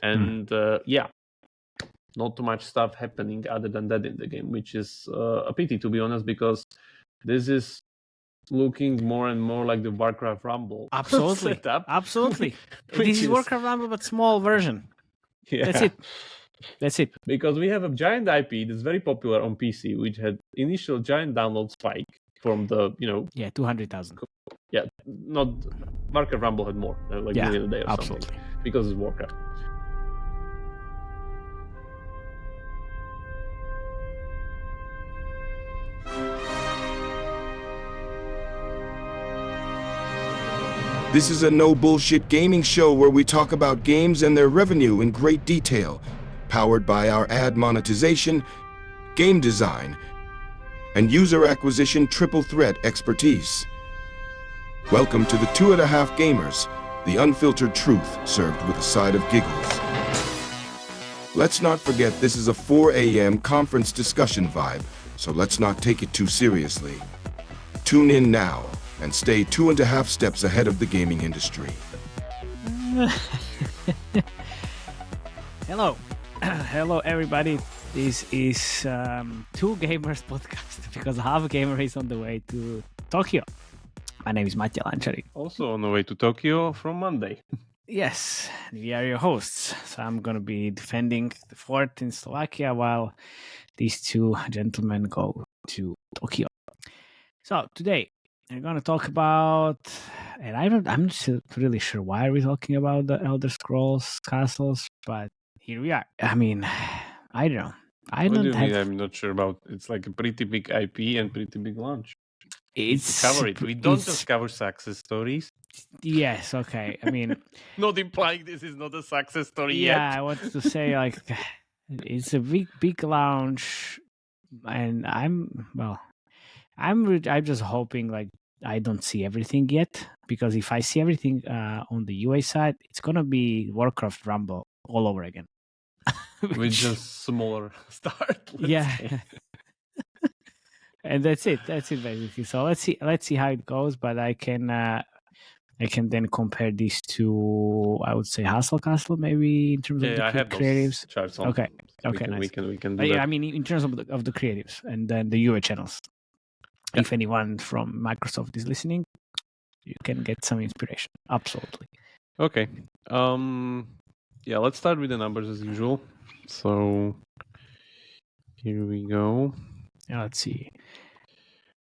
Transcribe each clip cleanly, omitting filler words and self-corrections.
And not too much stuff happening other than that in the game, which is a pity, to be honest, because this is looking more and more like the Warcraft Rumble Absolutely. setup. Absolutely. Which This is Warcraft Rumble, but small version. Yeah. That's it. Because we have a giant IP that's very popular on PC, which had initial giant download spike from the, 200,000. Yeah, not Warcraft Rumble had more, like million a day or absolutely. something, because it's Warcraft. This is a no bullshit gaming show where we talk about games and their revenue in great detail, powered by our ad monetization, game design, and user acquisition triple threat expertise. Welcome to the 2.5 Gamers, the unfiltered truth served with a side of giggles. Let's not forget this is a 4 a.m. conference discussion vibe, so let's not take it too seriously. Tune in now and stay 2.5 steps ahead of the gaming industry. Hello. Hello, everybody. This is 2 Gamers podcast because half gamer is on the way to Tokyo. My name is Matej Lancaric. Also on the way to Tokyo from Monday. Yes, we are your hosts. So I'm going to be defending the fort in Slovakia while these 2 gentlemen go to Tokyo. So today we're going to talk about, and I'm not really sure why we're talking about the Elder Scrolls castles, but here we are. I mean, I don't know. I'm not sure about. It's like a pretty big IP and pretty big launch. It's cover it. We don't just cover success stories. Yes, okay. I mean, not implying this is not a success story yet. Yeah, I wanted to say like it's a big launch, and I'm just hoping like I don't see everything yet, because if I see everything on the UA side, it's gonna be Warcraft Rumble all over again. With just smaller start. Yeah. And that's it basically. So let's see how it goes, but I can then compare these to, I would say, Hustle Castle maybe in terms of the creatives. Okay, nice. We can do that. I mean, in terms of the creatives and then the UA channels. Yeah. If anyone from Microsoft is listening, you can get some inspiration. Absolutely. Okay. Let's start with the numbers as usual. So here we go. Let's see.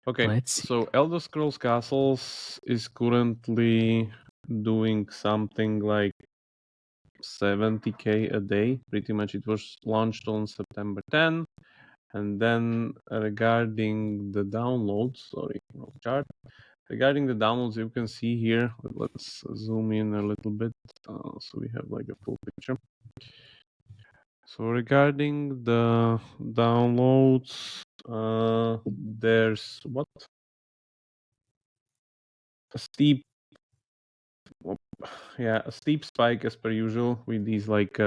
Okay, so Elder Scrolls Castles is currently doing something like 70k a day. Pretty much it was launched on September 10. And then regarding the downloads, wrong chart. Regarding the downloads, you can see here, let's zoom in a little bit so we have like a full picture. So regarding the downloads, there's a steep spike as per usual with these like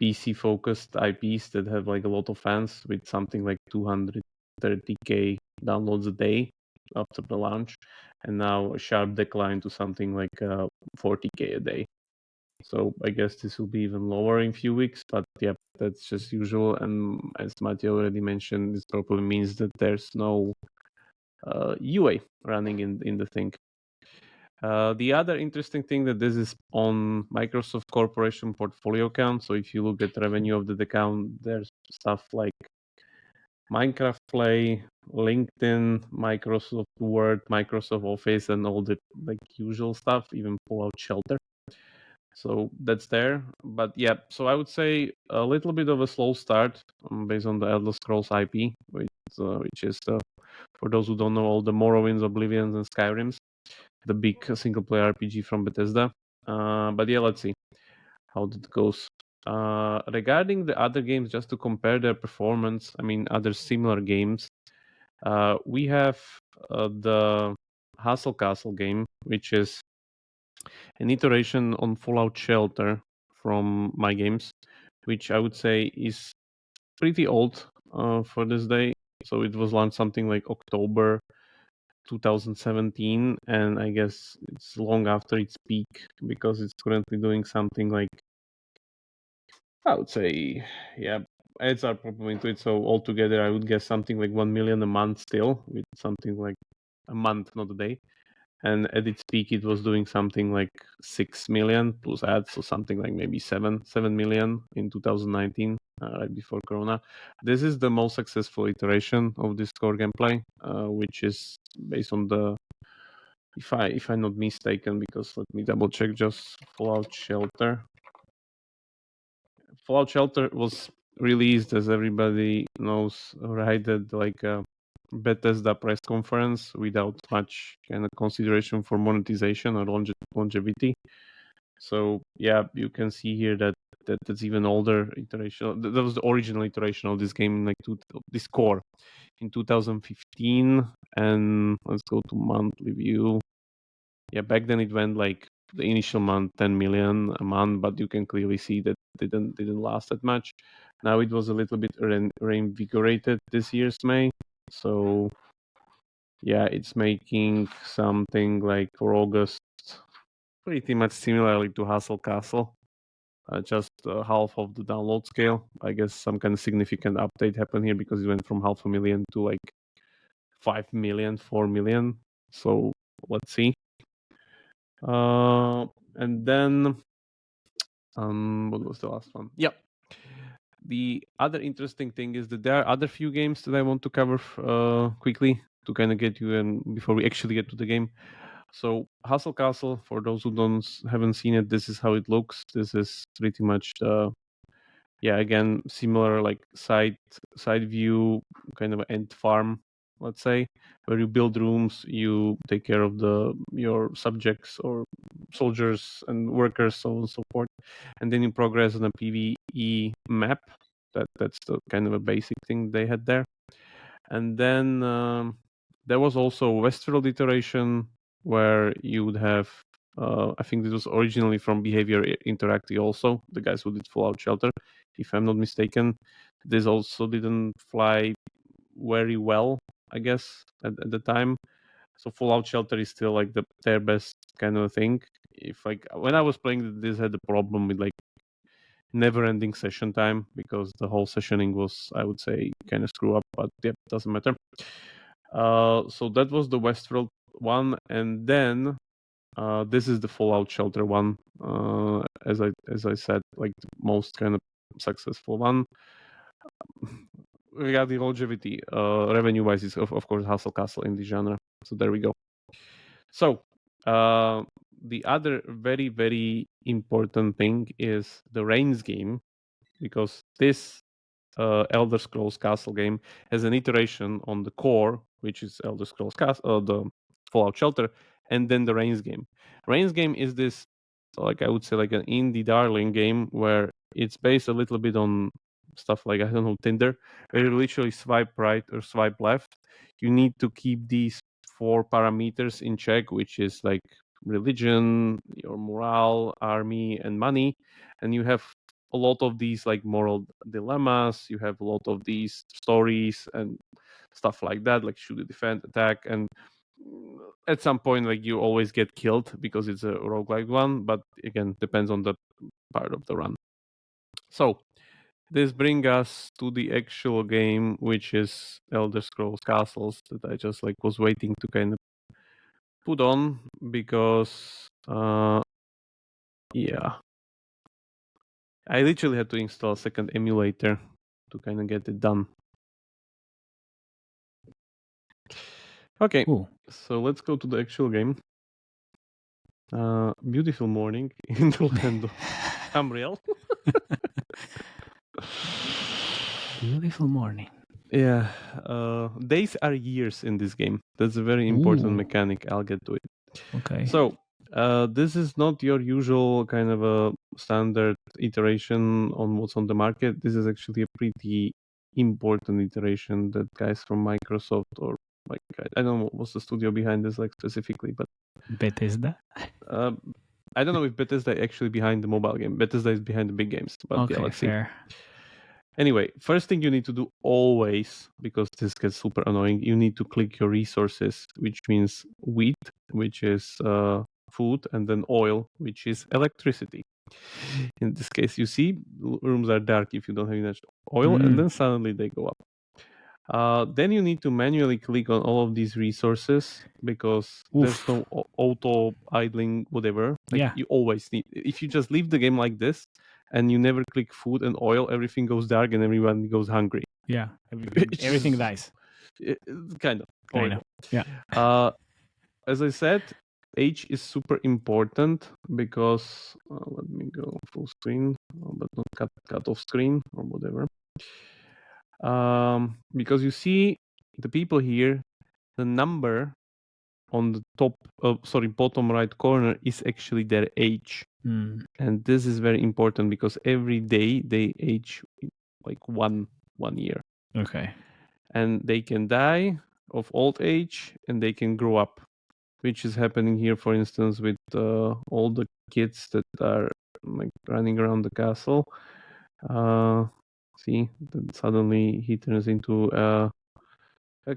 PC focused IPs that have like a lot of fans, with something like 230k downloads a day after the launch, and now a sharp decline to something like 40k a day. So I guess this will be even lower in a few weeks, but yeah, that's just usual. And as Matej already mentioned, this probably means that there's no UA running in the thing. The other interesting thing that this is on Microsoft Corporation portfolio account. So if you look at revenue of the account, there's stuff like Minecraft Play, LinkedIn, Microsoft Word, Microsoft Office, and all the like usual stuff, even Fallout Shelter. So that's there. But yeah, so I would say a little bit of a slow start based on the Elder Scrolls IP, which is, for those who don't know, all the Morrowinds, Oblivions, and Skyrims, the big single-player RPG from Bethesda. But yeah, let's see how that goes. Regarding the other games, just to compare their performance, I mean, other similar games, we have the Hustle Castle game, which is an iteration on Fallout Shelter from my games, which I would say is pretty old for this day. So it was launched something like October 2017, and I guess it's long after its peak, because it's currently doing something like I would say, yeah, ads are probably into it. So altogether, I would guess something like 1 million a month still, with something like a month, not a day. And at its peak, it was doing something like 6 million plus ads, so something like maybe 7 million in 2019, right before Corona. This is the most successful iteration of this core gameplay, which is based on the, if I'm not mistaken, because let me double check, just Fallout Shelter. Fallout Shelter was released, as everybody knows, right at like a Bethesda press conference without much kind of consideration for monetization or longevity. So yeah, you can see here that that's even older iteration. That was the original iteration of this game, like this core in 2015. And let's go to monthly view. Yeah, back then it went like the initial month 10 million a month, but you can clearly see that didn't last that much. Now it was a little bit reinvigorated this year's May. So yeah, it's making something like for August pretty much similarly to Hustle Castle. Just half of the download scale. I guess some kind of significant update happened here because it went from 500,000 to like 5 million, 4 million. So let's see. And then what was the last one? Yep. The other interesting thing is that there are other few games that I want to cover quickly to kind of get you in before we actually get to the game. So Hustle Castle, for those who haven't seen it, this is how it looks. This is pretty much again similar like side view kind of ant farm, let's say, where you build rooms, you take care of your subjects or soldiers and workers, so on and so forth, and then you progress on a PvE map. That's the kind of a basic thing they had there. And then there was also Westworld iteration where you would have I think this was originally from Behavior Interactive also, the guys who did Fallout Shelter, if I'm not mistaken. This also didn't fly very well, I guess, at the time. So Fallout Shelter is still like their best kind of thing. If like when I was playing, this had a problem with like never-ending session time because the whole sessioning was, I would say, kind of screw up, but yeah, doesn't matter. So that was the Westworld one, and then this is the Fallout Shelter one. As I said, like the most kind of successful one. Regarding longevity, revenue-wise, is of course Hustle Castle in the genre. So there we go. So the other very, very important thing is the Reigns game, because this Elder Scrolls Castle game has an iteration on the core, which is Elder Scrolls Castle, the Fallout Shelter, and then the Reigns game. Reigns game is this, like I would say, like an indie darling game where it's based a little bit on stuff like, I don't know, Tinder, where you literally swipe right or swipe left. You need to keep these 4 parameters in check, which is like religion, your morale, army, and money. And you have a lot of these like moral dilemmas. You have a lot of these stories and stuff like that, like should you defend, attack, and at some point like you always get killed because it's a roguelike one, but again depends on the part of the run. So this brings us to the actual game, which is Elder Scrolls Castles, that I just like was waiting to kind of put on because yeah, I literally had to install a second emulator to kind of get it done. Okay, Ooh. so let's go to the actual game. Beautiful morning in the land of Tamriel. Beautiful morning. Yeah, days are years in this game. That's a very important Ooh. mechanic. I'll get to it. Okay. So, this is not your usual kind of a standard iteration on what's on the market. This is actually a pretty important iteration that guys from Microsoft, or like I don't know what's the studio behind this like specifically, but Bethesda. I don't know if Bethesda is actually behind the mobile game. Bethesda is behind the big games, but Okay, yeah, let's fair. see. Anyway, first thing you need to do always, because this gets super annoying, you need to click your resources, which means wheat, which is food, and then oil, which is electricity. In this case, you see, rooms are dark if you don't have enough oil, and then suddenly they go up. Then you need to manually click on all of these resources because there's no auto idling, whatever. You always need. If you just leave the game like this and you never click food and oil, everything goes dark and everyone goes hungry. Yeah, everything dies. Kind of. Yeah. As I said, age is super important because let me go full screen, but not cut off screen or whatever. Because you see the people here, the number on the bottom right corner is actually their age. And this is very important because every day they age like one year. Okay. And they can die of old age and they can grow up, which is happening here, for instance, with all the kids that are like running around the castle. See, then suddenly he turns into a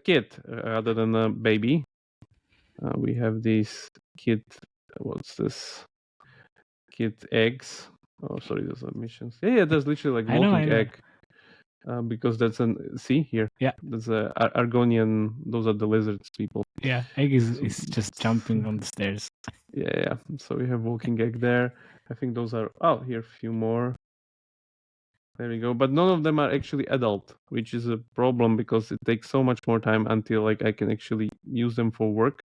kid rather than a baby. We have these kid, what's this? Kid eggs. Oh, sorry, those are missions. Yeah, there's literally like walking egg. Because that's see here. Yeah. That's a Argonian. Those are the lizards people. Yeah, egg is just jumping on the stairs. Yeah. So we have walking egg there. I think those are. Oh, here a few more. There we go. But none of them are actually adult, which is a problem because it takes so much more time until like I can actually use them for work.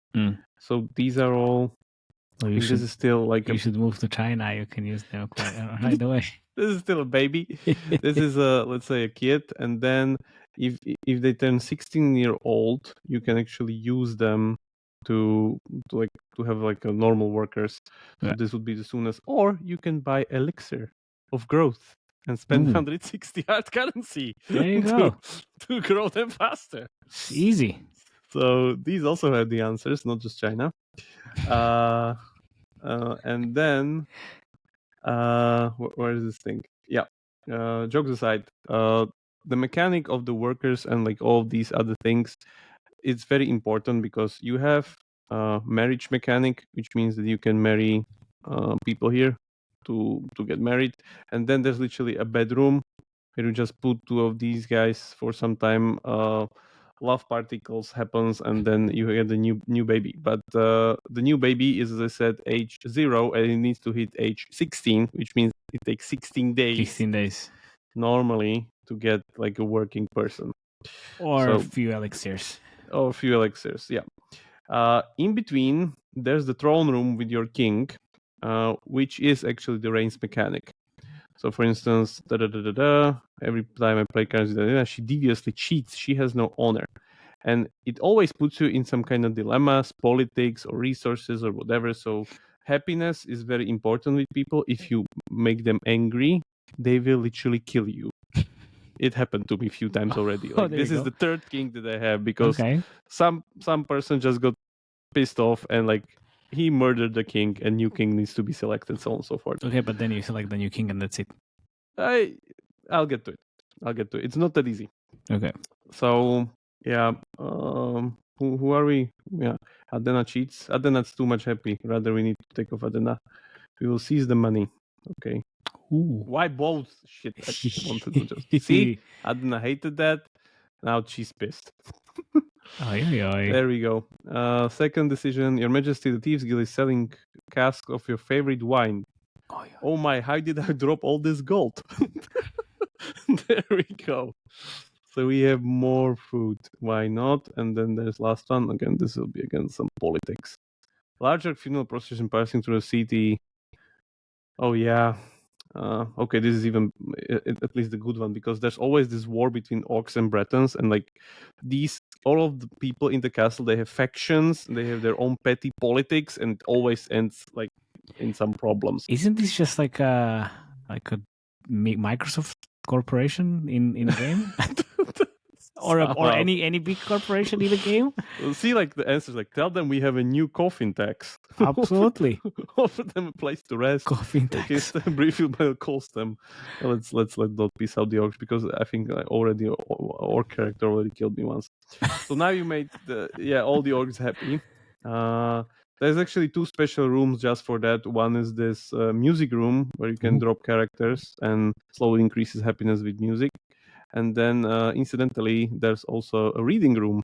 So these are all. This is still like you should move to China. You can use them right away. This is still a baby. This is let's say a kid, and then if they turn 16-year-old, you can actually use them to have like a normal workers. So this would be the soonest. Or you can buy elixir of growth and spend 160 hard currency. There you go. To grow them faster. It's easy. So these also have the answers, not just China. And then where is this thing? Yeah. Jokes aside, the mechanic of the workers and like all of these other things, it's very important because you have marriage mechanic, which means that you can marry people here to get married, and then there's literally a bedroom where you just put two of these guys for some time. Love particles happens, and then you get the new baby. But the new baby is, as I said, age 0, and it needs to hit age 16, which means it takes 16 days. 16 days Normally to get like a working person, or a few elixirs. Yeah. In between, there's the throne room with your king, which is actually the reigns mechanic. So, for instance, every time I play cards, she deviously cheats. She has no honor. And it always puts you in some kind of dilemmas, politics, or resources, or whatever. So, happiness is very important with people. If you make them angry, they will literally kill you. It happened to me a few times already. Like, this is the third king that I have because some person just got pissed off and like he murdered the king, and new king needs to be selected, so on and so forth. Okay, but then you select the new king and that's it. I'll get to it. It's not that easy. Okay. So yeah, who are we? Yeah, Adena cheats. Adena's too much happy. Rather, we need to take off Adena. We will seize the money. Okay. Ooh. Why both? Shit, I wanted to just see. Adena hated that. Now she's pissed. There we go. Second decision. Your Majesty, the Thieves Guild is selling cask of your favorite wine. Oh my, how did I drop all this gold? There we go. So we have more food. Why not? And then there's last one. Again, this will be again some politics. Larger funeral procession passing through the city. Oh yeah. Okay, this is even at least the good one because there's always this war between orcs and Bretons, and like all of the people in the castle, they have factions, they have their own petty politics, and it always ends like in some problems. Isn't this just like a Microsoft corporation in a game? or any big corporation in the game? Well, see, like the answers, like tell them we have a new coffin tax. Absolutely. Offer them a place to rest. Coffin tax. Briefly, but cost them. Let's not piss out the orcs because I think already orc character already killed me once. So now you made all the orcs happy. There's actually 2 special rooms just for that. One is this music room where you can drop characters and slowly increases happiness with music. And then incidentally, there's also a reading room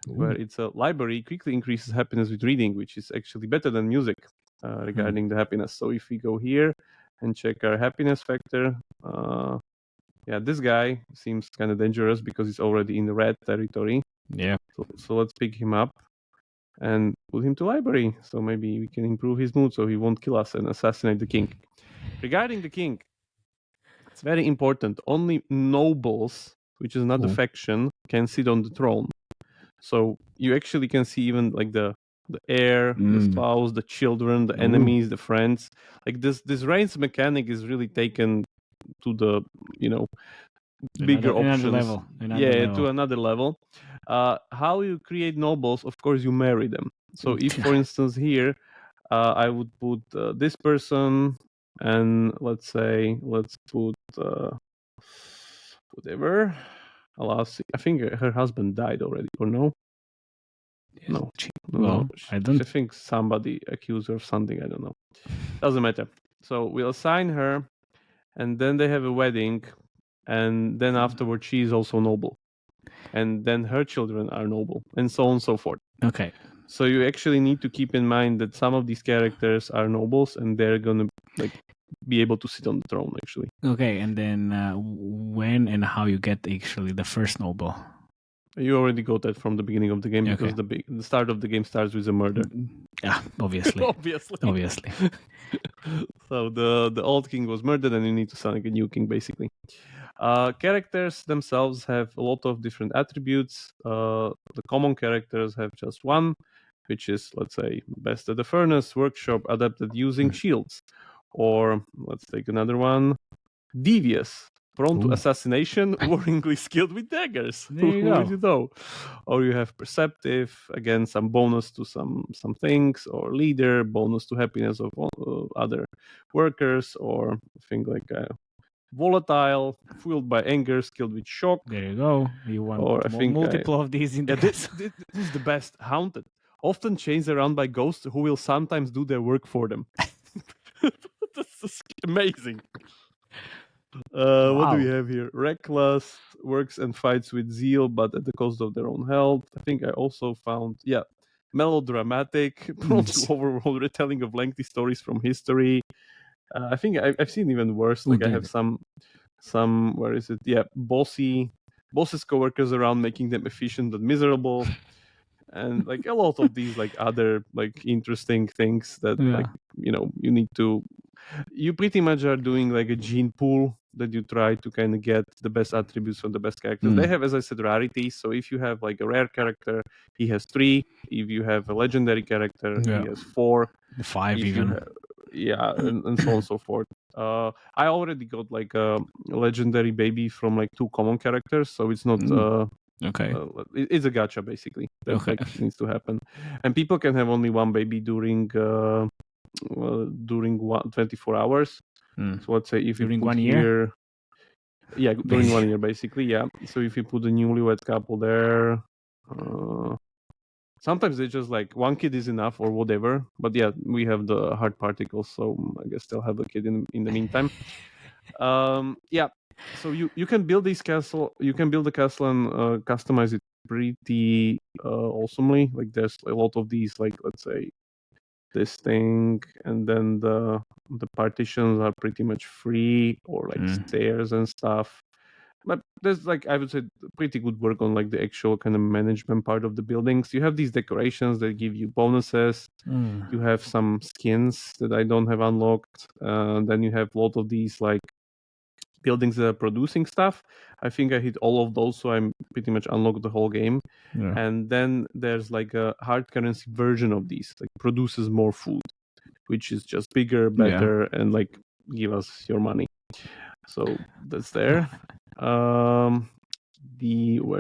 where it's a library, quickly increases happiness with reading, which is actually better than music regarding the happiness. So if we go here and check our happiness factor, this guy seems kind of dangerous because he's already in the red territory. Yeah. So let's pick him up and put him to library. So maybe we can improve his mood so he won't kill us and assassinate the king. Regarding the king, it's very important. Only nobles, which is not a faction, can sit on the throne. So you actually can see even like the heir, the spouse, the children, the enemies, the friends. Like this reigns mechanic is really taken to the bigger options. To another level. How you create nobles? Of course, you marry them. So if, for instance, here I would put this person, and let's put whatever. Alas, I think her husband died already, or no? No. I don't. I think somebody accused her of something. I don't know. Doesn't matter. So we'll assign her, and then they have a wedding, and then afterwards she is also noble, and then her children are noble, and so on and so forth. Okay. So you actually need to keep in mind that some of these characters are nobles, and they're gonna be able to sit on the throne. Actually. Okay, and then when and how you get actually the first noble? You already got that from the beginning of the game because the start of the game starts with a murder. Yeah, obviously. Obviously. So the old king was murdered, and you need to select a new king, basically. Characters themselves have a lot of different attributes. The common characters have just one, which is, let's say, best at the furnace, workshop, adapted using shields. Or let's take another one, devious, prone to assassination, worryingly skilled with daggers. There you go. Or you have perceptive, again, some bonus to some things, or leader, bonus to happiness of other workers, or thing like volatile, fueled by anger, skilled with shock. There you go. You want multiple of these in the this is the best. Haunted, often chased around by ghosts who will sometimes do their work for them. That's amazing. What do we have here? Reckless, works and fights with zeal, but at the cost of their own health. I think I also found, melodramatic, prone to overall retelling of lengthy stories from history. I think I've seen even worse. Like I have some, where is it? Yeah, bosses coworkers around, making them efficient but miserable. And like a lot of these like other like interesting things that you need to, you pretty much are doing like a gene pool that you try to kind of get the best attributes from the best characters. They have, as I said, rarities. So if you have like a rare character, he has 3. If you have a legendary character, he has 4. 5 even. And so on and so forth. I already got like a legendary baby from like 2 common characters, so it's not it's a gacha basically that like needs to happen, and people can have only 1 baby during 24 hours. So let's say if during you put 1 year, during 1 year basically, so if you put a newlywed couple there, sometimes they just like 1 kid is enough or whatever, but we have the hard particles, so I guess they'll have a kid in the meantime. So you can build this castle. You can build a castle and customize it pretty awesomely. Like there's a lot of these, like let's say this thing, and then the partitions are pretty much free, or like stairs and stuff. But there's like, I would say, pretty good work on like the actual kind of management part of the buildings. You have these decorations that give you bonuses. You have some skins that I don't have unlocked. Then you have a lot of these like buildings that are producing stuff. I think I hit all of those, so I'm pretty much unlocked the whole game. And then there's like a hard currency version of these, like produces more food, which is just bigger, better, and like give us your money. So that's there. Where's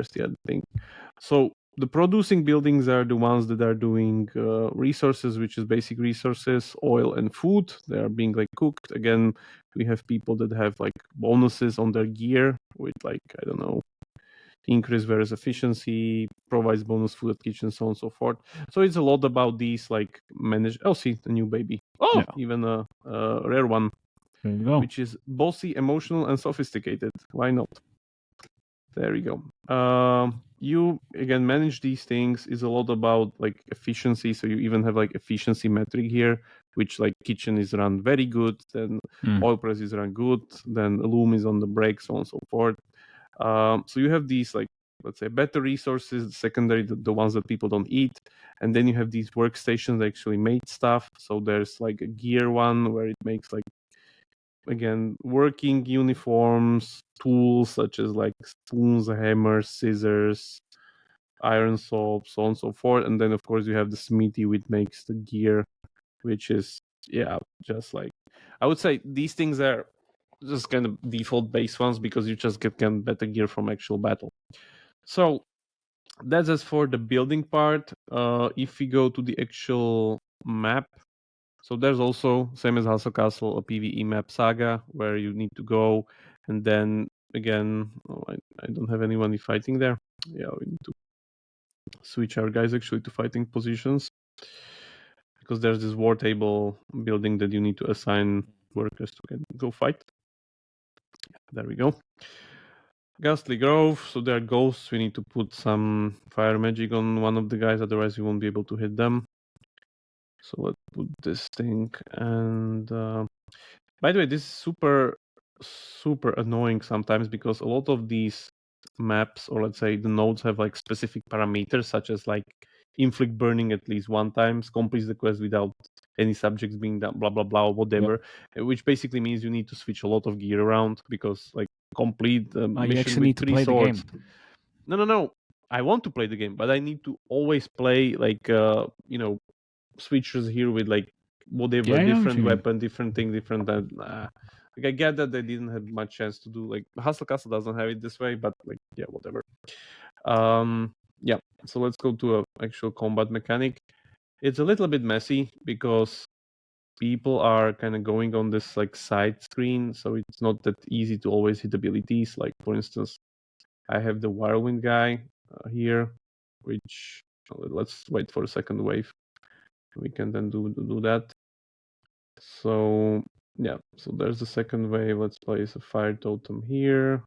the other thing? So the producing buildings are the ones that are doing resources, which is basic resources, oil and food. They are being like cooked. Again, we have people that have like bonuses on their gear with like, I don't know, increase various efficiency, provides bonus food at kitchen, so on and so forth. So it's a lot about these like manage. Oh, see, the new baby. Oh, Yeah. even a rare one, There you go. which is bossy, emotional, and sophisticated. Why not? There you go. You again manage these things is a lot about like efficiency. So you even have like efficiency metric here, which like kitchen is run very good, then oil press is run good, then loom is on the break, so on and so forth. So you have these like, let's say, better resources, secondary, the ones that people don't eat, and then you have these workstations that actually made stuff. So there's like a gear one where it makes like, again, working uniforms, tools such as like spoons, hammers, scissors, iron saw, so on and so forth. And then of course you have the smithy, which makes the gear, which is just like, I would say these things are just kind of default base ones because you just get kind of better gear from actual battle. So that's as for the building part. If we go to the actual map, so there's also, same as House of Castle, a PvE map saga where you need to go, and then again, I don't have anyone fighting there. Yeah, we need to switch our guys actually to fighting positions because there's this war table building that you need to assign workers to go fight. There we go. Ghastly Grove, so there are ghosts. We need to put some fire magic on one of the guys, otherwise we won't be able to hit them. So let's put this thing. And by the way, this is super annoying sometimes because a lot of these maps, or let's say the nodes, have like specific parameters such as like inflict burning at least one time, completes the quest without any subjects being done, blah blah blah, whatever. Which basically means you need to switch a lot of gear around because like complete You mission actually with need to 3 play the swords. game. No. I want to play the game, but I need to always play like switches here with like whatever, Yeah, I know what different you mean. weapon, different thing, different. Like I get that they didn't have much chance to do, like Hustle Castle doesn't have it this way, but like yeah, whatever. Yeah. So let's go to a actual combat mechanic. It's a little bit messy because people are kind of going on this like side screen, so it's not that easy to always hit abilities. Like for instance, I have the Whirlwind guy here, which let's wait for a second wave. We can then do that. So yeah, so there's the second wave. Let's place a fire totem here.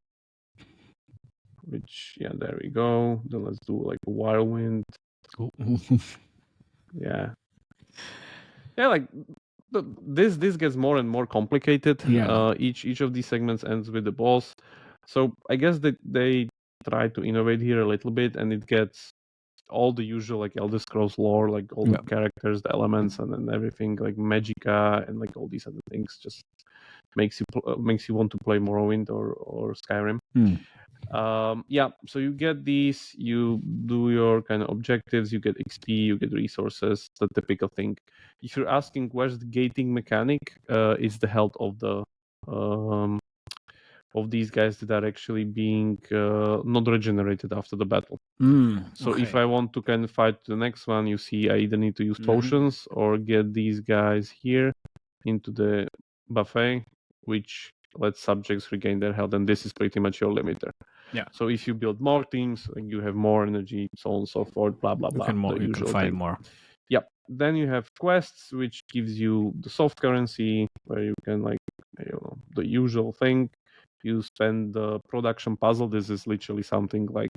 Which there we go. Then let's do like a whirlwind. Yeah. Yeah, like this gets more and more complicated. Yeah. Each of these segments ends with the boss. So I guess that they try to innovate here a little bit, and it gets all the usual like Elder Scrolls lore, like all the characters, the elements, and then everything like Magica and like all these other things. Just makes you want to play Morrowind or Skyrim. So you get these, you do your kind of objectives, you get XP, you get resources, the typical thing. If you're asking where's the gating mechanic, it's the health of the of these guys that are actually being not regenerated after the battle. So if I want to kind of fight the next one, you see I either need to use potions or get these guys here into the buffet, which lets subjects regain their health, and this is pretty much your limiter. Yeah. So if you build more teams, you have more energy, so on and so forth, blah blah blah. You can fight more. Yep. Then you have quests, which gives you the soft currency, where you can like the usual thing. You spend the production puzzle. This is literally something like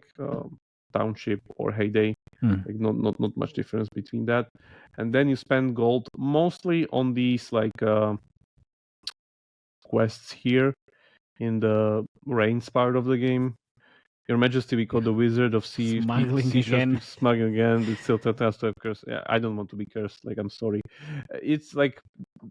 Township or Heyday. Like not much difference between that. And then you spend gold mostly on these like quests here in the rains part of the game. Your Majesty, we call the Wizard of Sea Smuggling again. Smuggling again. It still has to have curse. Yeah, I don't want to be cursed. Like, I'm sorry. It's like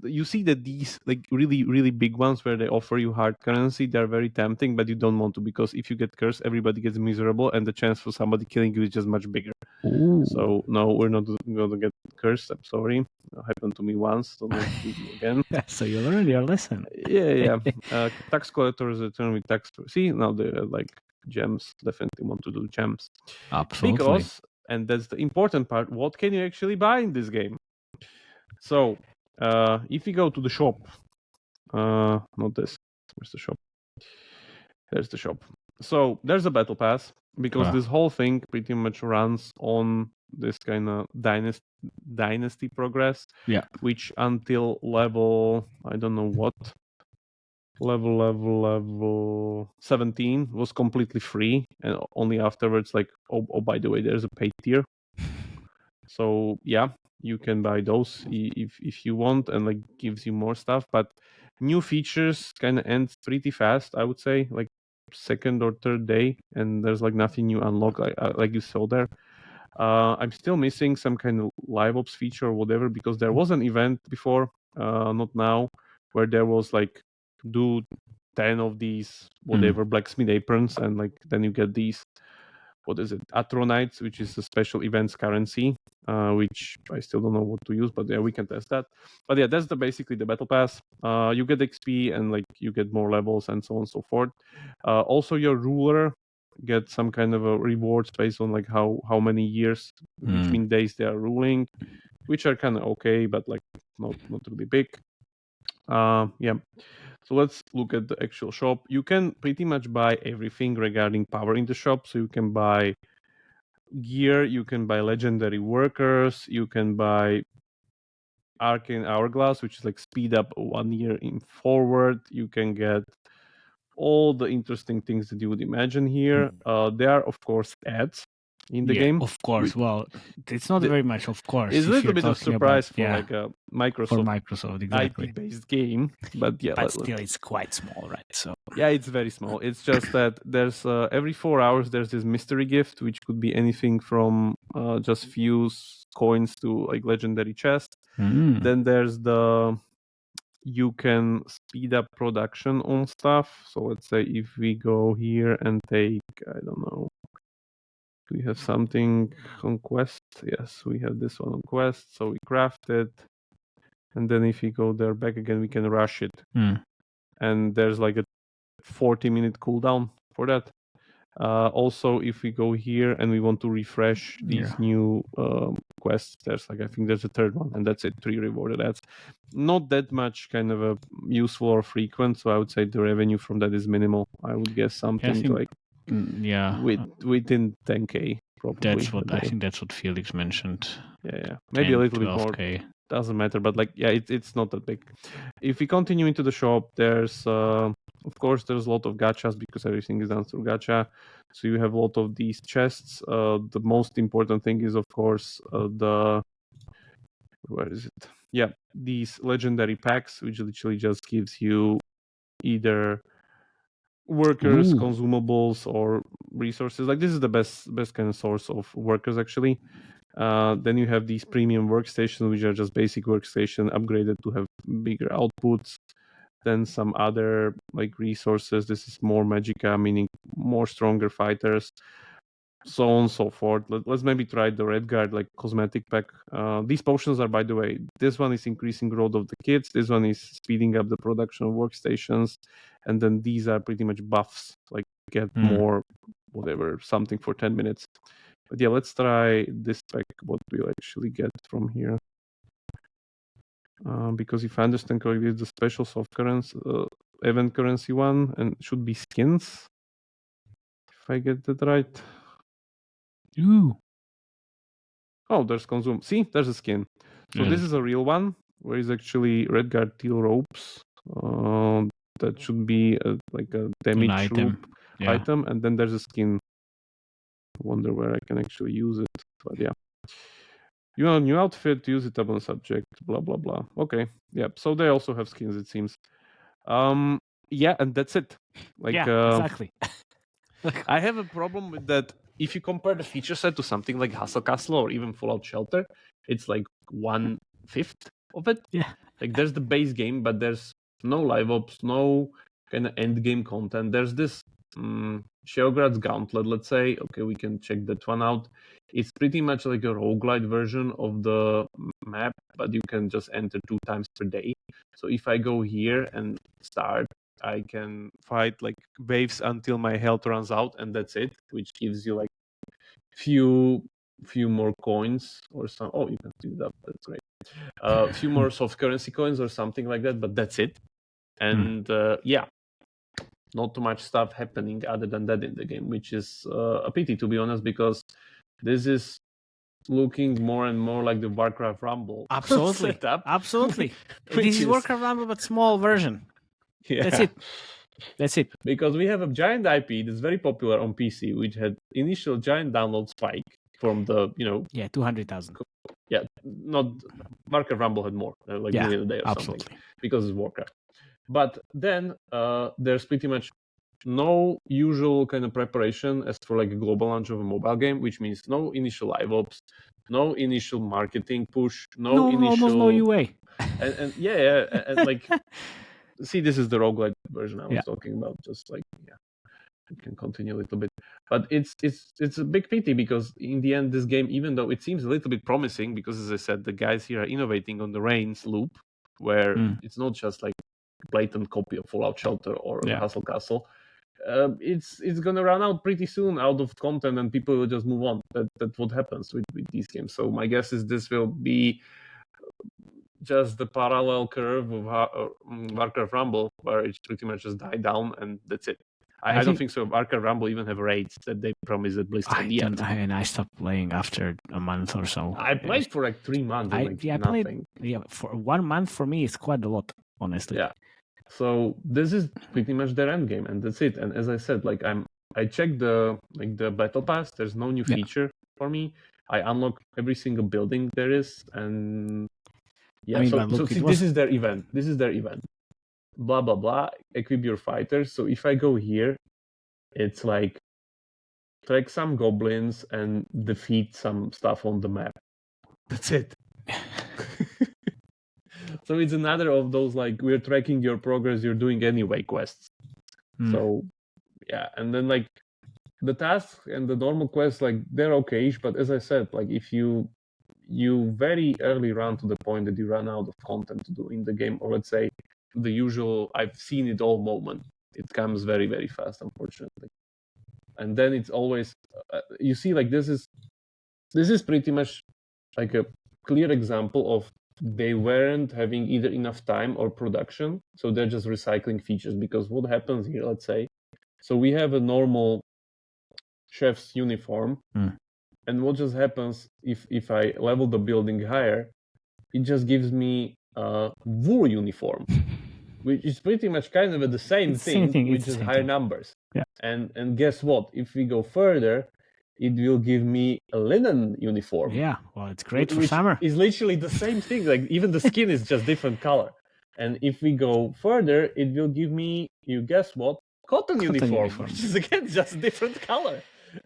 you see that these like really really big ones where they offer you hard currency, they're very tempting, but you don't want to, because if you get cursed, everybody gets miserable, and the chance for somebody killing you is just much bigger. Ooh. So no, we're not going to get cursed. I'm sorry. It happened to me once. So don't do it again. So you learned your lesson. Yeah. Tax collectors return with tax. See, now they're like gems. Definitely want to do gems. Absolutely. Because, and that's the important part, what can you actually buy in this game? So if you go to the shop, not this. Where's the shop? There's the shop. So there's a battle pass. because this whole thing pretty much runs on this kind of dynasty progress, which until level, I don't know what, level 17 was completely free, and only afterwards, like, oh by the way, there's a paid tier. So yeah, you can buy those if you want, and like gives you more stuff. But new features kind of ends pretty fast, I would say, like second or third day, and there's like nothing new unlock like you saw there. I'm still missing some kind of live ops feature or whatever, because there was an event before, not now, where there was like do 10 of these whatever blacksmith aprons, and like then you get these, what is it, Atronites, which is a special events currency, which I still don't know what to use, but yeah, we can test that. But yeah, that's basically the battle pass. You get XP and like you get more levels and so on and so forth. Also, your ruler get some kind of a rewards based on like how many years, which mean days they are ruling, which are kind of okay, but like not really big. Yeah. So let's look at the actual shop. You can pretty much buy everything regarding power in the shop. So you can buy gear, you can buy legendary workers, you can buy arcane hourglass, which is like speed up 1 year in forward. You can get all the interesting things that you would imagine here. There are, of course, ads in the game. Of course. Well, it's not very much, of course. It's a little bit of surprise for like a Microsoft exactly. IP-based game, but yeah, but still, it's quite small, right? So yeah, it's very small. It's just that there's every 4 hours there's this mystery gift, which could be anything from just few coins to like legendary chest. Then there's you can speed up production on stuff. So let's say if we go here and take, I don't know, we have something on quest. Yes, we have this one on quest. So we craft it. And then if we go there back again, we can rush it. And there's like a 40-minute cooldown for that. Also, if we go here and we want to refresh these new quests, there's like, I think there's a third one, and that's it, 3 rewarded ads. Not that much kind of a useful or frequent, so I would say the revenue from that is minimal. I would guess something like within 10k probably. I think that's what Felix mentioned. Yeah, maybe 10, a little 12K. Bit more. Doesn't matter, but like yeah, it's not that big. If we continue into the shop, there's of course there's a lot of gachas because everything is done through gacha. So you have a lot of these chests. The most important thing is of course where is it? Yeah, these legendary packs, which literally just gives you either workers, consumables, or resources. Like this is the best kind of source of workers actually. Then you have these premium workstations, which are just basic workstation upgraded to have bigger outputs. Then some other like resources. This is more magicka, meaning more stronger fighters, so on and so forth. Let's maybe try the red guard like cosmetic pack. These potions are, by the way, this one is increasing growth of the kits, this one is speeding up the production of workstations, and then these are pretty much buffs, like get more whatever, something for 10 minutes. But yeah, let's try this pack, what we'll actually get from here. Because if I understand correctly, it's the special soft currency, event currency one, and it should be skins, if I get that right. Oh, there's consume. See, there's a skin. So this is a real one, where is actually red guard teal ropes. That should be like a damage item, and then there's a skin. I wonder where I can actually use it, but yeah. You want a new outfit, use it upon subject, blah blah blah. Okay, yeah. So they also have skins, it seems. Yeah, and that's it. Like exactly. I have a problem with that. If you compare the feature set to something like Hustle Castle or even Fallout Shelter, it's like 1/5 of it. Yeah. Like there's the base game, but there's no live ops, no kind of end game content. There's this Sheograd's Gauntlet, let's say. Okay, we can check that one out. It's pretty much like a roguelite version of the map, but you can just enter 2 times per day. So if I go here and start, I can fight like waves until my health runs out, and that's it, which gives you like few more coins or some. Oh, you can do that. That's great. A few more soft currency coins or something like that, but that's it. And yeah, not too much stuff happening other than that in the game, which is a pity, to be honest, because this is looking more and more like the Warcraft Rumble Absolutely. setup. Absolutely. which This is Warcraft Rumble, but small version. Yeah. That's it. That's it. Because we have a giant IP that's very popular on PC, which had initial giant download spike from the, 200,000. Yeah, not Warcraft Rumble had more, like million a day or absolutely. something, because it's Warcraft. But then there's pretty much no usual kind of preparation as for like a global launch of a mobile game, which means no initial live ops, no initial marketing push, no initial, almost no UA. and like, see, this is the roguelite version I was talking about. Just like, we can continue a little bit, but it's a big pity because in the end, this game, even though it seems a little bit promising, because as I said, the guys here are innovating on the Reigns loop, where it's not just like blatant copy of Fallout Shelter or Hustle Castle. It's gonna run out pretty soon out of content, and people will just move on. That's what happens with these games. So my guess is this will be just the parallel curve of Warcraft Rumble, where it pretty much just died down, and that's it. I don't think so. Warcraft Rumble even have raids that they promised at BlizzCon. And I stopped playing after a month or so. I played for like 3 months. I played. Yeah, for 1 month for me, it's quite a lot, honestly. Yeah. So this is pretty much their end game, and that's it. And as I said, like I checked the battle pass. There's no new feature for me. I unlock every single building there is, and this is their event. This is their event. Blah blah blah. Equip your fighters. So if I go here, it's like track some goblins and defeat some stuff on the map. That's it. So it's another of those like we're tracking your progress you're doing anyway quests. So yeah, and then like the tasks and the normal quests, like they're okay-ish, but as I said, like if you very early run to the point that you run out of content to do in the game, or let's say the usual I've seen it all moment, it comes very, very fast, unfortunately. And then it's always you see, like this is pretty much like a clear example of they weren't having either enough time or production, so they're just recycling features. Because what happens here, let's say, so we have a normal chef's uniform, and what just happens if I level the building higher, it just gives me a wool uniform, which is pretty much kind of the same thing, which is higher numbers. Yeah. And guess what? If we go further, it will give me a linen uniform. Yeah, well, it's great for summer. It's literally the same thing. Like even the skin is just different color. And if we go further, it will give me, you guess what? Cotton uniform, which is again just different color.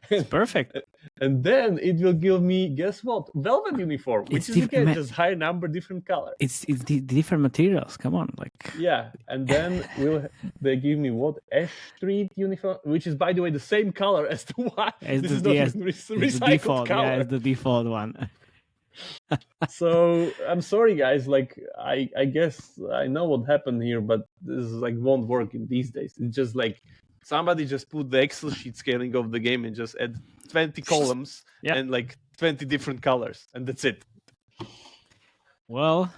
It's perfect. And then it will give me, guess what? Velvet uniform, which is again just higher number, different color. It's the different materials. Come on, like. Yeah, and then they give me what? Ash Street uniform, which is by the way the same color as the one. This is not recycled default, color. Yeah, it's the default one. So I'm sorry, guys. Like I guess I know what happened here, but this is like won't work in these days. It's just like somebody just put the Excel sheet scaling of the game and just add 20 columns and like 20 different colors, and that's it. Well,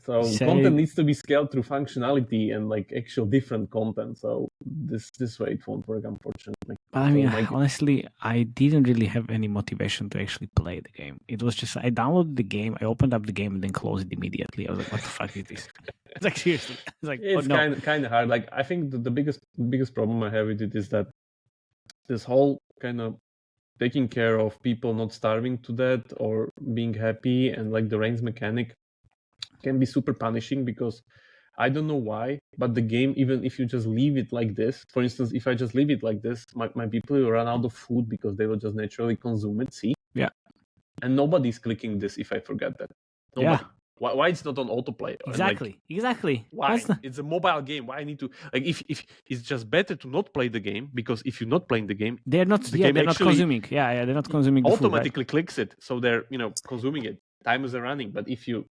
so content needs to be scaled through functionality and like actual different content. So this way it won't work, unfortunately. But I mean, honestly, I didn't really have any motivation to actually play the game. It was just I downloaded the game, I opened up the game, and then closed it immediately. I was like, "What the fuck is this?" It's like seriously. It's like kind of hard. Like I think the biggest problem I have with it is that this whole kind of taking care of people not starving to death or being happy, and like the reigns mechanic can be super punishing, because I don't know why, but the game, even if you just leave it like this, for instance, if I just leave it like this, my people will run out of food because they will just naturally consume it. See? Yeah. And nobody's clicking this if I forget that. Nobody. Yeah. Why it's not on autoplay? Exactly. Why? It's a mobile game. Why I need to if it's just better to not play the game, because if you're not playing the game, they're not consuming. Yeah, they're not consuming. Automatically clicks it, so they're consuming it. Timers are running, but if you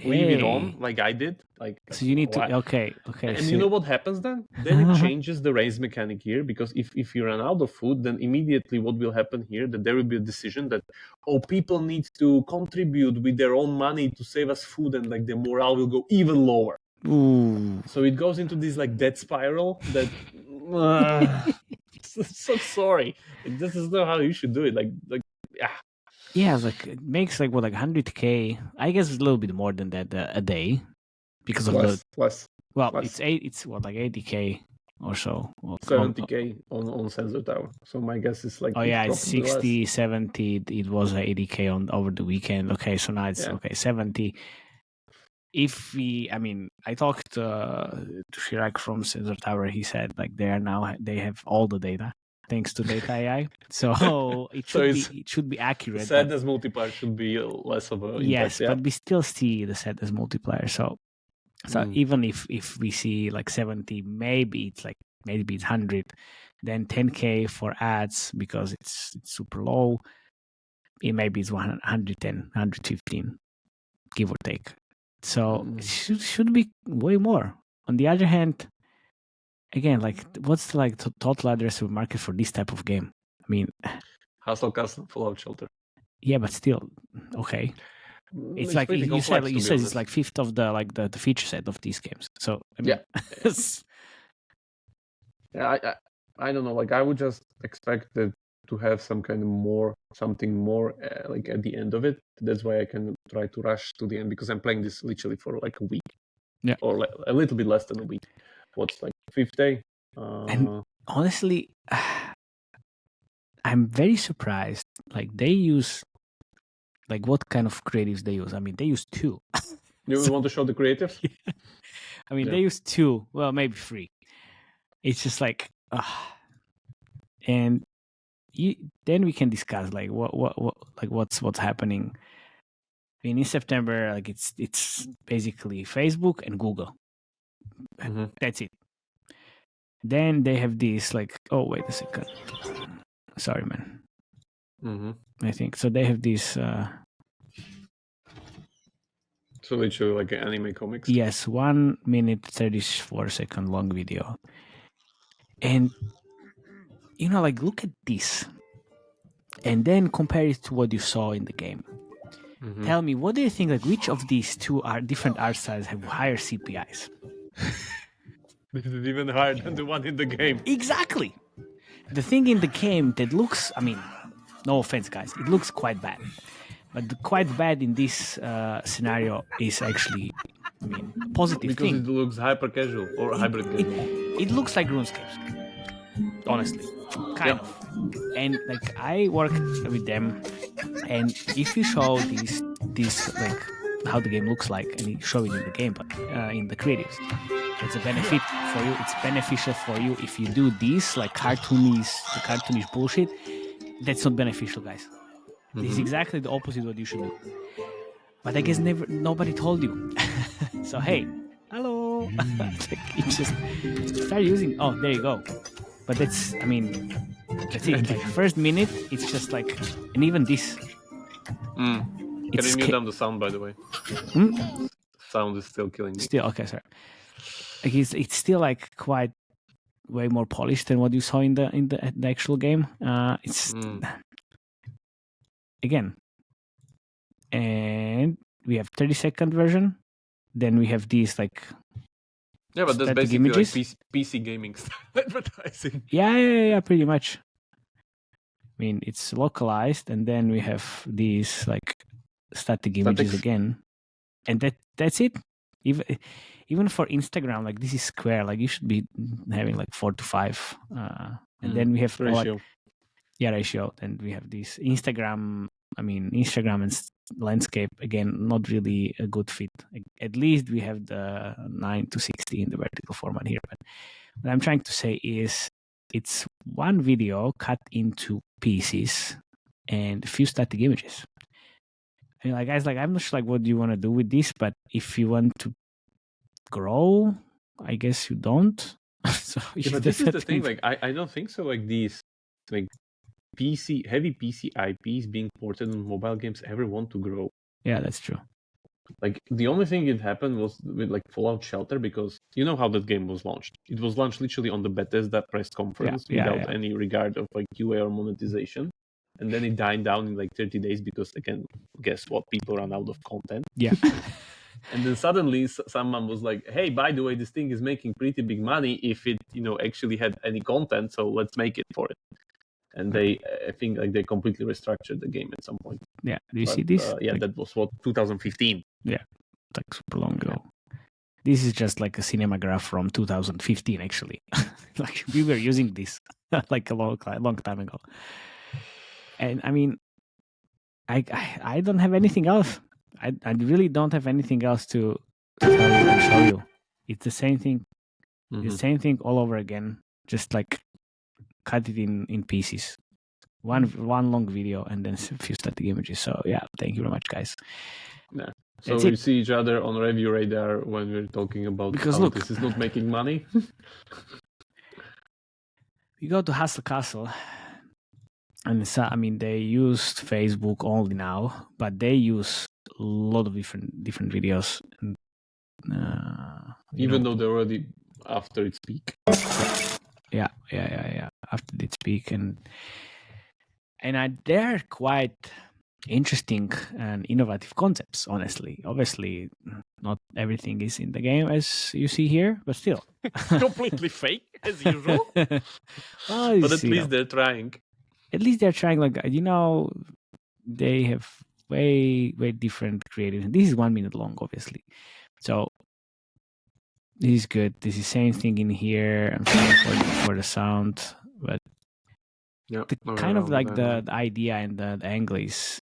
leave it on like I did, like so you need to okay. And you know what happens then? Then it changes the raise mechanic here, because if you run out of food, then immediately what will happen here, that there will be a decision that people need to contribute with their own money to save us food, and like the morale will go even lower. Ooh. So it goes into this like death spiral that So sorry. Like, this is not how you should do it. Yeah, it's like it makes like 100K. I guess it's a little bit more than that a day because of less. Well, less. it's what, like 80K or so. 70K on Sensor Tower. So my guess is like. Oh yeah, it's 60, less. 70. It was 80K on over the weekend. Okay, so now it's 70. If I talked to Chirac from Sensor Tower. He said like they have all the data thanks to data AI. So it should be accurate. Sadness multiplier should be less of a yes, impact, but we still see the sadness multiplier. So even if we see like 70, maybe it's 100, then 10K for ads because it's super low. Maybe it's 110, 115, give or take. So it should be way more. On the other hand, again, like what's the total addressable market for this type of game? I mean, Hustle Castle, Fallout Shelter. Yeah, but still, okay. It's like you said it's like fifth of the feature set of these games. So I mean, yeah, I don't know. Like I would just expect that to have something more like at the end of it. That's why I can try to rush to the end because I'm playing this literally for like a week, or like a little bit less than a week. What's like 5th day? And honestly, I'm very surprised. Like they use, like what kind of creatives they use? I mean, they use 2. You want to show the creatives? Yeah. I mean, they use 2. Well, maybe 3. It's just like, and then we can discuss like what's happening. I mean, in September, like it's basically Facebook and Google. Mm-hmm. That's it. Then they have this like, oh wait a second, sorry man. Mm-hmm. I think so. They have this. So literally like anime comics. Yes, 1 minute 34-second long video, and like look at this, and then compare it to what you saw in the game. Mm-hmm. Tell me, what do you think? Like, which of these two are different art styles have higher CPIs? This is even higher than the one in the game. Exactly. The thing in the game that looks, I mean, no offense, guys, it looks quite bad. But the quite bad in this scenario is actually, I mean, a positive because thing. It looks hyper casual or hybrid casual. It looks like RuneScapes, honestly, kind of. And like I worked with them, and if you show these like how the game looks like, and you show it in the game, but in the creatives, it's a benefit for you. It's beneficial for you if you do this like cartoonish bullshit. That's not beneficial, guys. Mm-hmm. This is exactly the opposite what you should do. But I guess nobody told you. So hey, hello. You just start using. Oh, there you go. But that's, I mean, that's it. Like first minute, it's just like, and even this. Can you mute down the sound, by the way? Sound is still killing me. Still, okay, sorry. Like it's still like quite way more polished than what you saw in the actual game. It's again, and we have 30-second version. Then we have these like. Yeah, but that's basically images. Like PC gaming style advertising. Yeah, pretty much. I mean, it's localized, and then we have these like static images again, and that's it. Even for Instagram, like this is square. Like you should be having like 4 to 5, and then we have ratio. Ratio. Then we have this Instagram. I mean, Instagram and landscape again, not really a good fit. At least we have the 9 to 60 in the vertical format here. But what I'm trying to say is, it's one video cut into pieces and a few static images. I mean, like guys, like I'm not sure like what do you want to do with this, but if you want to grow, I guess you don't. So but this is the thing. Like I don't think so. Like these like heavy PC IPs being ported on mobile games ever want to grow. Yeah, that's true. Like the only thing that happened was with like Fallout Shelter, because you know how that game was launched. It was launched literally on the Bethesda press conference without any regard of like QA or monetization. And then it died down in like 30 days because, again, guess what? People run out of content. Yeah. And then suddenly someone was like, hey, by the way, this thing is making pretty big money if it, actually had any content, so let's make it for it. And I think like they completely restructured the game at some point. Yeah, do you see this? That was 2015. Yeah, like super long ago. This is just like a cinema graph from 2015, actually. Like we were using this like a long time ago. And I mean, I don't have anything else. I really don't have anything else to tell you and show you. It's the same thing. Mm-hmm. The same thing all over again. Just like cut it in pieces. One long video and then a few static images. So yeah, thank you very much, guys. Yeah. So we see each other on Review Radar when we're talking about this is not making money. We go to Hustle Castle, and they used Facebook only now, but they use a lot of different videos. And, even though they're already after its peak. Yeah. After its peak, and they're quite interesting and innovative concepts, honestly. Obviously, not everything is in the game as you see here, but still. Completely fake, as usual. But at least they're trying. At least they're trying, like, they have way different creative. This is 1 minute long, obviously. So, this is good. This is same thing in here. I'm sorry for the sound, but the idea and the angle is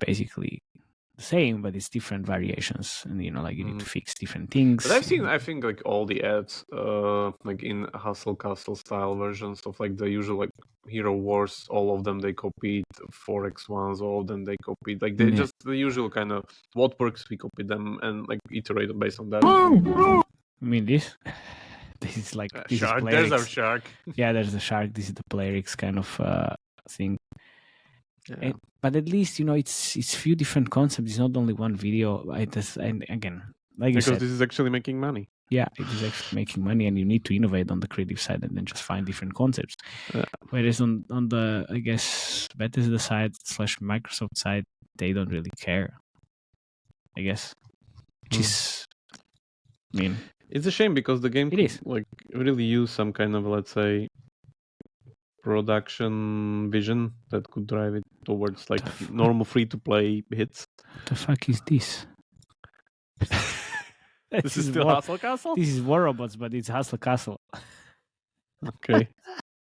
basically the same, but it's different variations, and you need to fix different things. But I've seen, I think, like all the ads, like in Hustle Castle style versions of like the usual like Hero Wars. All of them they copied. Forex ones, all of them they copied. Like they just the usual kind of what works, we copy them and like iterate based on that. I mean this. This is like this shark. Is there's our shark. Yeah, there's the shark. This is the Playrix kind of thing. Yeah. But at least it's few different concepts. It's not only one video. And again, like you said, because this is actually making money. Yeah, it is actually making money, and you need to innovate on the creative side and then just find different concepts. Whereas on the I guess Bethesda side / Microsoft side, they don't really care. I guess, which is, I mean. It's a shame because the game could like really use some kind of, let's say, production vision that could drive it towards like normal free-to-play hits. What the fuck is this? This is still Hustle Castle? This is War Robots, but it's Hustle Castle. Okay.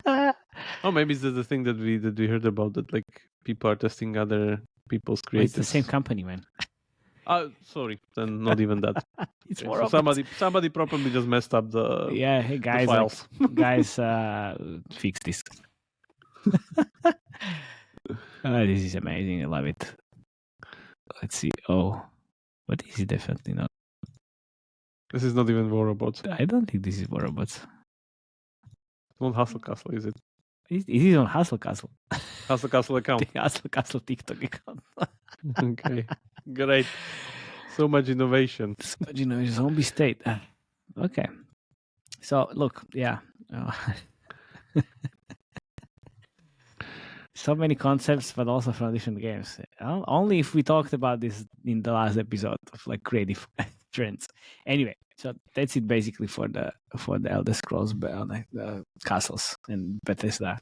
Oh, maybe this is the thing that we heard about, that like people are testing other people's creators. It's the same company, man. Sorry, then not even that. It's okay. So somebody probably just messed up the hey guys, the files. Guys, fix this. This is amazing. I love it. Let's see. Oh, but this is definitely not. This is not even War Robots. I don't think this is War Robots. It's not Hustle Castle, is it? It is on Hustle Castle. Hustle Castle account. The Hustle Castle TikTok account. Okay, great. So much innovation. Zombie state. Okay. So look, yeah. So many concepts, but also from different games. Only if we talked about this in the last episode of like creative trends. Anyway, so that's it basically for the Elder Scrolls castles and Bethesda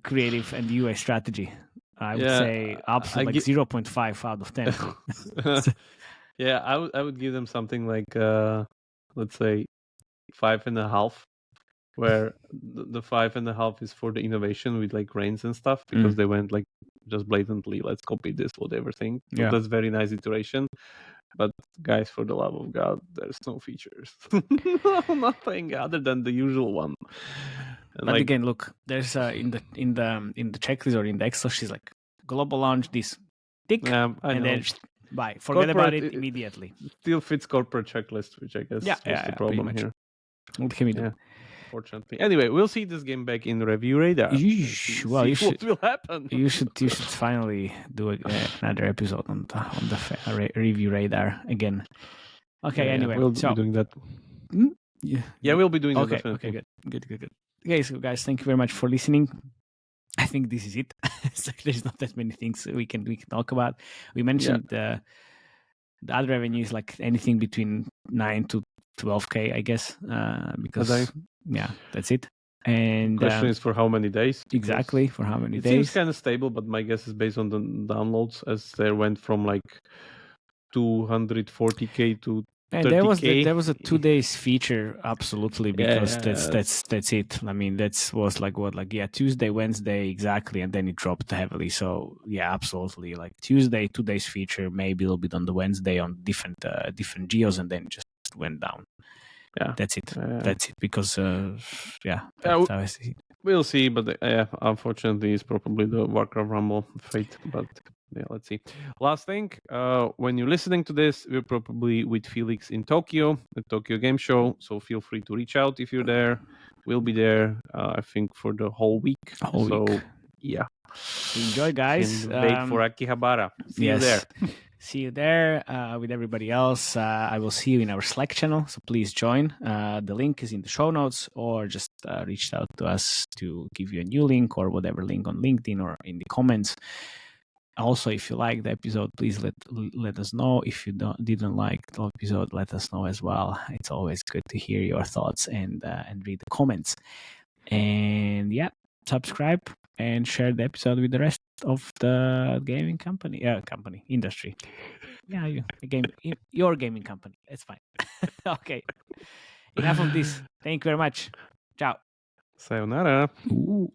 creative and UI strategy. I would say absolute 0.5 out of 10. Yeah, I would give them something like let's say 5.5, where the 5.5 is for the innovation with like reigns and stuff, because they went like just blatantly, let's copy this whatever thing. So that's very nice iteration. But guys, for the love of God, there's no features. Nothing other than the usual one. And but again, look, there's in the checklist or in the Excel, she's like global launch this tick, and then bye. Forget about it immediately. Still fits corporate checklist, which I guess was the problem here. What can we do? Fortunately. Anyway, we'll see this game back in Review Radar. What will happen. You should finally do another episode on the Review Radar again. Okay. Anyway, we'll be doing that. Yeah, we'll be doing that. Definitely. Okay. Good. Okay, so guys, thank you very much for listening. I think this is it. So there's not that many things we can talk about. We mentioned The ad revenue is like anything between 9 to 12K, I guess, because yeah, that's it. And question is for how many days? Exactly, for how many it days? Seems kind of stable, but my guess is based on the downloads, as they went from like 240K to and 30K. there was a 2 days feature, absolutely, because that's it. I mean, that was like Tuesday, Wednesday, exactly, and then it dropped heavily. So yeah, absolutely, like Tuesday, 2 days feature, maybe a little bit on the Wednesday on different geos, and then it just went down. Yeah, that's it. That's it, because that's how I see it. We'll see, but unfortunately, it's probably the Warcraft Rumble fate. But yeah, let's see. Last thing, when you're listening to this, we're probably with Felix in Tokyo, the Tokyo Game Show. So feel free to reach out if you're there. We'll be there, I think, for the whole week. Yeah. Enjoy, guys. Wait for Akihabara. See you there. See you there with everybody else. I will see you in our Slack channel, so please join. The link is in the show notes, or just reach out to us to give you a new link or whatever link on LinkedIn or in the comments. Also, if you like the episode, please let us know. If you didn't like the episode, let us know as well. It's always good to hear your thoughts and read the comments. And yeah, subscribe and share the episode with the rest of the gaming industry. Yeah, your gaming company. It's fine. Okay. Enough of this. Thank you very much. Ciao. Sayonara. Ooh.